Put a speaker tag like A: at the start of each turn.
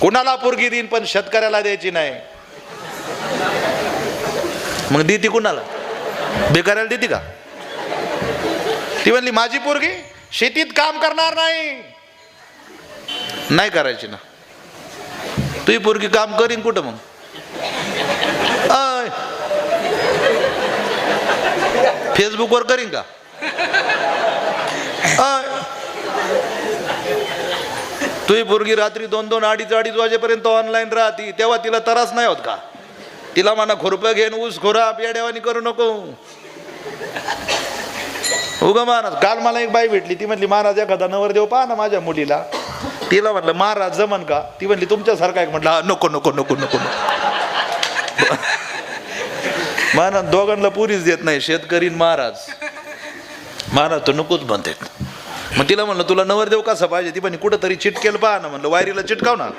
A: कुणाला पोरगी देईन पण शेतकऱ्याला द्यायची नाही. मग देती कुणाला? बेकाऱ्याला देती का? ती म्हणली माझी पोरगी शेतीत काम करणार नाही. नाही करायची ना. तुझी पोरगी काम करीन कुठं मग? फेसबुकवर करीन का? तुझी पोरगी रात्री 2-2, 2:30 वाजेपर्यंत ऑनलाईन राहती, तेव्हा तिला त्रास नाही होत का? तिला म्हणा खुरपं घेऊन ऊस खोरा पेड्यावानी करू नको. उगा महाराज, काल मला एक बाई भेटली, ती म्हणली महाराज एखादा नवरदेव पहा ना माझ्या मुलीला. तिला म्हटलं महाराज जमन का? ती म्हणली तुमच्यासारखा एक. म्हटलं नको नको नको नको. महाराज दोघांना पुरीच देत नाही, शेतकरी महाराज. महाराज तो नकोच म्हणते. मग तिला म्हणलं तुला नवरदेव कसा पाहिजे? ती म्हणे कुठं तरी चिटकेल पहा ना. म्हणलं वायरीला चिटकाव ना.